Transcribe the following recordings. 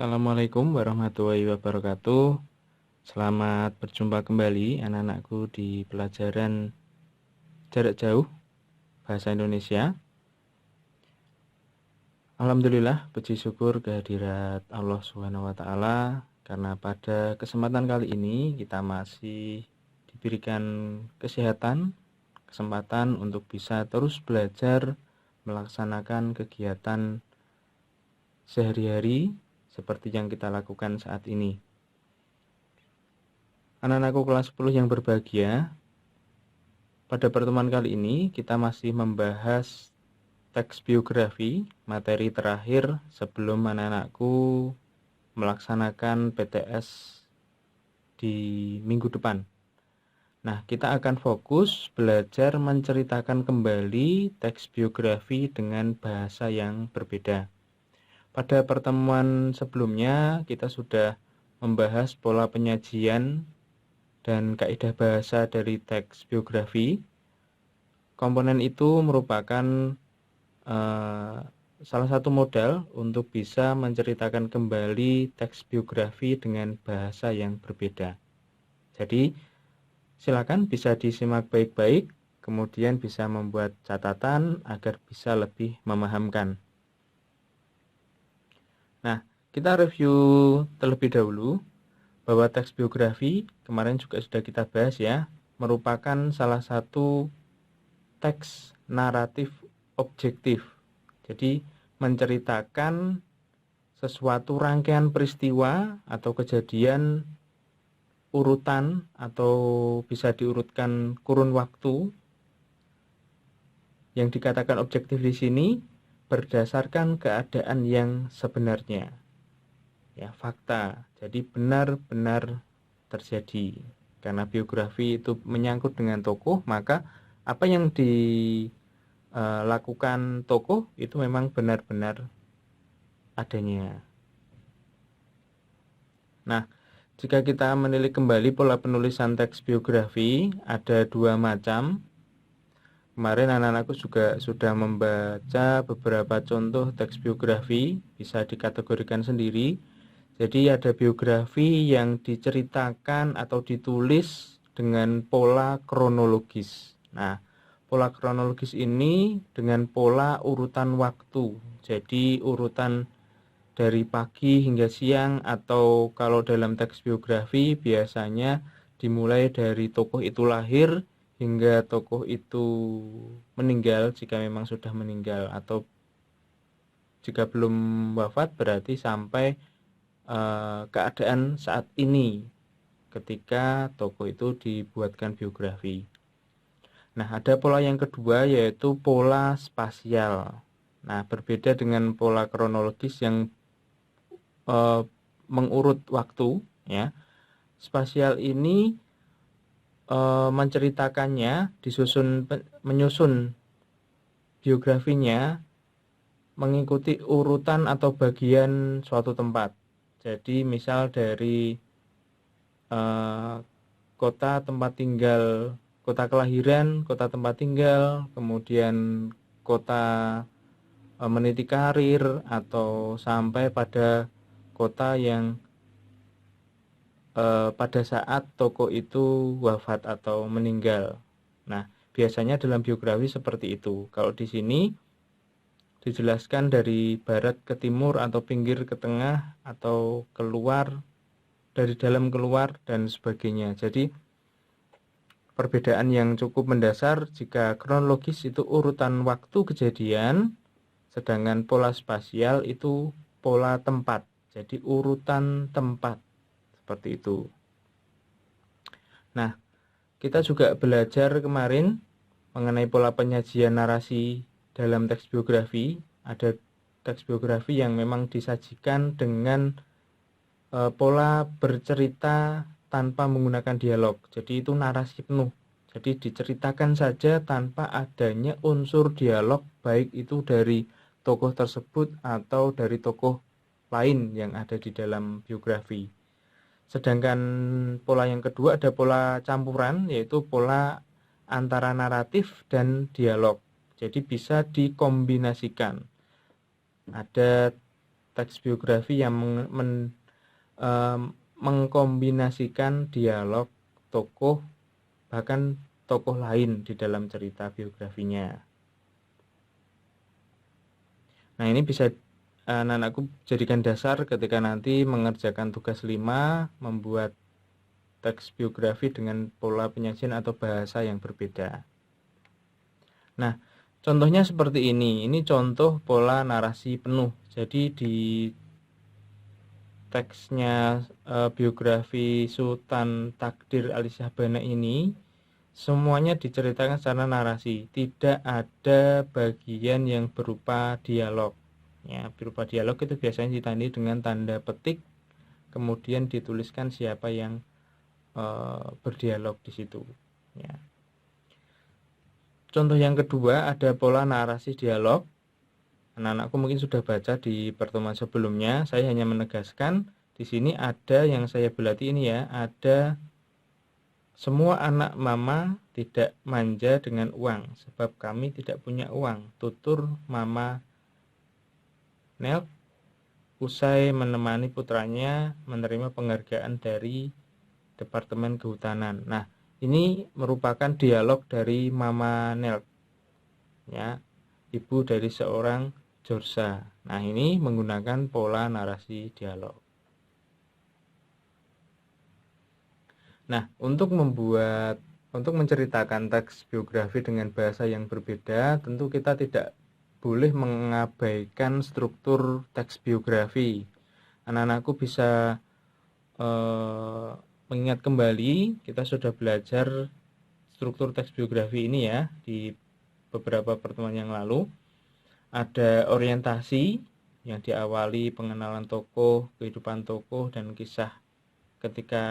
Assalamualaikum warahmatullahi wabarakatuh. Selamat berjumpa kembali anak-anakku di pelajaran jarak jauh bahasa Indonesia. Alhamdulillah, puji syukur kehadirat Allah SWT karena pada kesempatan kali ini kita masih diberikan kesempatan untuk bisa terus belajar melaksanakan kegiatan sehari-hari seperti yang kita lakukan saat ini. Anak-anakku kelas 10 yang berbahagia, pada pertemuan kali ini kita masih membahas teks biografi, materi terakhir sebelum anak-anakku melaksanakan PTS di minggu depan. Nah, kita akan fokus belajar menceritakan kembali teks biografi dengan bahasa yang berbeda. Pada pertemuan sebelumnya kita sudah membahas pola penyajian dan kaidah bahasa dari teks biografi. Komponen itu merupakan salah satu modal untuk bisa menceritakan kembali teks biografi dengan bahasa yang berbeda. Jadi silakan bisa disimak baik-baik, kemudian bisa membuat catatan agar bisa lebih memahamkan. Nah, kita review terlebih dahulu bahwa teks biografi kemarin juga sudah kita bahas ya, merupakan salah satu teks naratif objektif. Jadi menceritakan sesuatu rangkaian peristiwa atau kejadian urutan atau bisa diurutkan kurun waktu. Yang dikatakan objektif di sini berdasarkan keadaan yang sebenarnya. Ya, fakta. Jadi benar-benar terjadi. Karena biografi itu menyangkut dengan tokoh, maka apa yang dilakukan tokoh itu memang benar-benar adanya. Nah, jika kita menilik kembali pola penulisan teks biografi, ada dua macam. Kemarin anak-anakku juga sudah membaca beberapa contoh teks biografi, bisa dikategorikan sendiri. Jadi ada biografi yang diceritakan atau ditulis dengan pola kronologis. Nah, pola kronologis ini dengan pola urutan waktu. Jadi urutan dari pagi hingga siang, atau kalau dalam teks biografi biasanya dimulai dari tokoh itu lahir hingga tokoh itu meninggal jika memang sudah meninggal, atau jika belum wafat berarti sampai keadaan saat ini ketika tokoh itu dibuatkan biografi. Nah, ada pola yang kedua yaitu pola spasial. Nah, berbeda dengan pola kronologis yang mengurut waktu ya. Spasial ini menceritakannya, menyusun biografinya mengikuti urutan atau bagian suatu tempat. Jadi misal dari kota tempat tinggal, kota kelahiran, kota tempat tinggal, kemudian kota meniti karir, atau sampai pada kota yang pada saat tokoh itu wafat atau meninggal. Nah, biasanya dalam biografi seperti itu. Kalau di sini dijelaskan dari barat ke timur atau pinggir ke tengah atau keluar, dari dalam keluar dan sebagainya. Jadi perbedaan yang cukup mendasar, jika kronologis itu urutan waktu kejadian, sedangkan pola spasial itu pola tempat. Jadi urutan tempat. Seperti itu. Nah, kita juga belajar kemarin mengenai pola penyajian narasi dalam teks biografi. Ada teks biografi yang memang disajikan dengan pola bercerita tanpa menggunakan dialog. Jadi itu narasi penuh. Jadi diceritakan saja tanpa adanya unsur dialog, baik itu dari tokoh tersebut atau dari tokoh lain yang ada di dalam biografi. Sedangkan pola yang kedua ada pola campuran, yaitu pola antara naratif dan dialog. Jadi bisa dikombinasikan. Ada teks biografi yang mengkombinasikan dialog tokoh, bahkan tokoh lain di dalam cerita biografinya. Nah, ini bisa anak-anakku jadikan dasar ketika nanti mengerjakan tugas 5, membuat teks biografi dengan pola penyajian atau bahasa yang berbeda. Nah, contohnya seperti ini. Ini contoh pola narasi penuh. Jadi di teksnya biografi Sultan Takdir Ali Syahbana ini semuanya diceritakan secara narasi. Tidak ada bagian yang berupa dialog. Ya, berupa dialog itu biasanya ditandai dengan tanda petik, kemudian dituliskan siapa yang berdialog di situ. Ya. Contoh yang kedua ada pola narasi dialog. Anak-anakku mungkin sudah baca di pertemuan sebelumnya. Saya hanya menegaskan di sini ada yang saya belati ini ya. Ada semua anak mama tidak manja dengan uang sebab kami tidak punya uang. Tutur Mama Nel usai menemani putranya menerima penghargaan dari Departemen Kehutanan. Nah, ini merupakan dialog dari Mama Nel, ya, ibu dari seorang Jorsa. Nah, ini menggunakan pola narasi dialog. Nah, untuk menceritakan teks biografi dengan bahasa yang berbeda, tentu kita tidak boleh mengabaikan struktur teks biografi. Anak-anakku bisa mengingat kembali, kita sudah belajar struktur teks biografi ini ya di beberapa pertemuan yang lalu. Ada orientasi yang diawali pengenalan tokoh, kehidupan tokoh, dan kisah ketika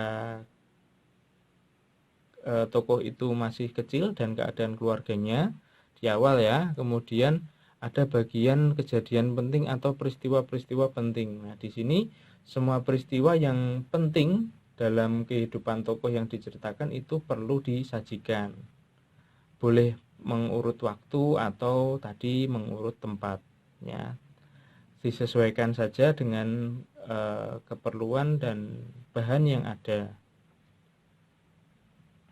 tokoh itu masih kecil dan keadaan keluarganya di awal ya. Kemudian ada bagian kejadian penting atau peristiwa-peristiwa penting. Nah, di sini semua peristiwa yang penting dalam kehidupan tokoh yang diceritakan itu perlu disajikan. Boleh mengurut waktu atau tadi mengurut tempat, ya. Disesuaikan saja dengan keperluan dan bahan yang ada.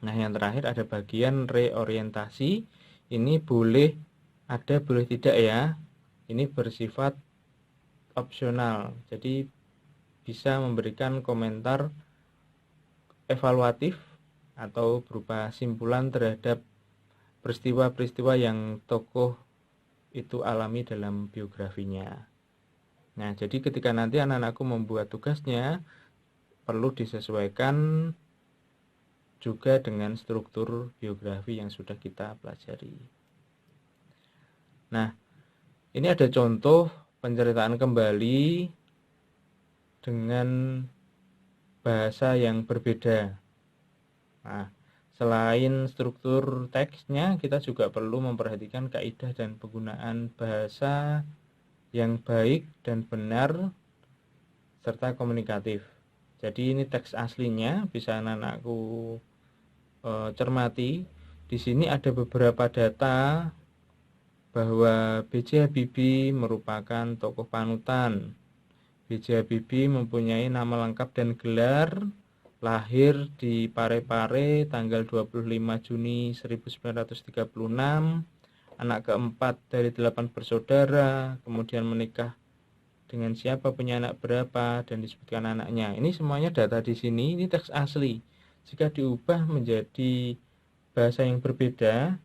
Nah, yang terakhir ada bagian reorientasi. Ini boleh ada, boleh tidak ya. Ini bersifat opsional. Jadi bisa memberikan komentar evaluatif atau berupa simpulan terhadap peristiwa-peristiwa yang tokoh itu alami dalam biografinya. Nah, jadi ketika nanti anak-anakku membuat tugasnya, perlu disesuaikan juga dengan struktur biografi yang sudah kita pelajari. Nah, ini ada contoh penceritaan kembali dengan bahasa yang berbeda. Nah, selain struktur teksnya, kita juga perlu memperhatikan kaidah dan penggunaan bahasa yang baik dan benar serta komunikatif. Jadi ini teks aslinya, bisa anak-anakku cermati. Di sini ada beberapa data bahwa B.J. Habibie merupakan tokoh panutan. B.J. Habibie mempunyai nama lengkap dan gelar, lahir di Parepare tanggal 25 Juni 1936, anak keempat dari 8 bersaudara, kemudian menikah dengan siapa, punya anak berapa, dan disebutkan anaknya. Ini semuanya data di sini, ini teks asli. Jika diubah menjadi bahasa yang berbeda,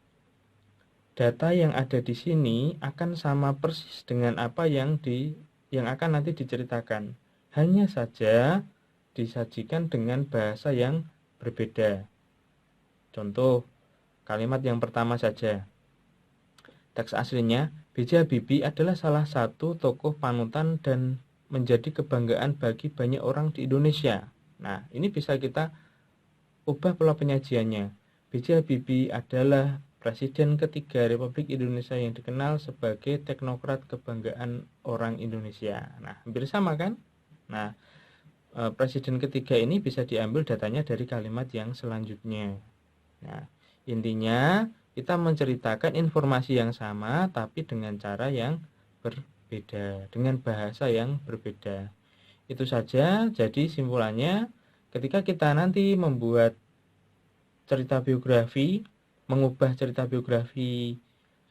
data yang ada di sini akan sama persis dengan apa yang akan nanti diceritakan. Hanya saja disajikan dengan bahasa yang berbeda. Contoh kalimat yang pertama saja. Teks aslinya, B.J. Habibie adalah salah satu tokoh panutan dan menjadi kebanggaan bagi banyak orang di Indonesia. Nah, ini bisa kita ubah pola penyajiannya. B.J. Habibie adalah Presiden ketiga Republik Indonesia yang dikenal sebagai teknokrat kebanggaan orang Indonesia. Nah, hampir sama kan? Nah, Presiden ketiga ini bisa diambil datanya dari kalimat yang selanjutnya. Nah, intinya kita menceritakan informasi yang sama tapi dengan cara yang berbeda. berbeda, dengan bahasa yang berbeda. Itu saja. Jadi simpulannya, ketika kita nanti membuat cerita biografi, mengubah cerita biografi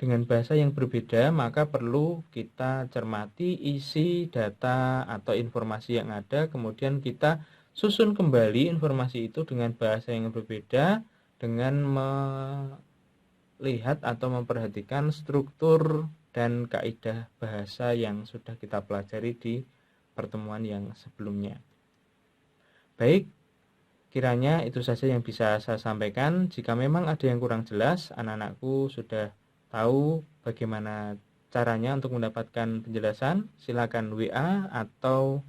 dengan bahasa yang berbeda, maka perlu kita cermati isi data atau informasi yang ada, kemudian kita susun kembali informasi itu dengan bahasa yang berbeda, dengan melihat atau memperhatikan struktur dan kaidah bahasa yang sudah kita pelajari di pertemuan yang sebelumnya. Baik, kiranya itu saja yang bisa saya sampaikan. Jika memang ada yang kurang jelas, anak-anakku sudah tahu bagaimana caranya untuk mendapatkan penjelasan, silakan WA atau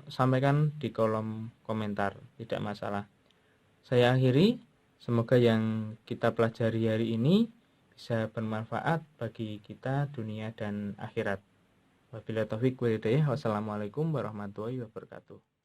sampaikan di kolom komentar, tidak masalah. Saya akhiri, semoga yang kita pelajari hari ini bisa bermanfaat bagi kita dunia dan akhirat. Wabillahi taufiq wal hidayah. Wassalamualaikum warahmatullahi wabarakatuh.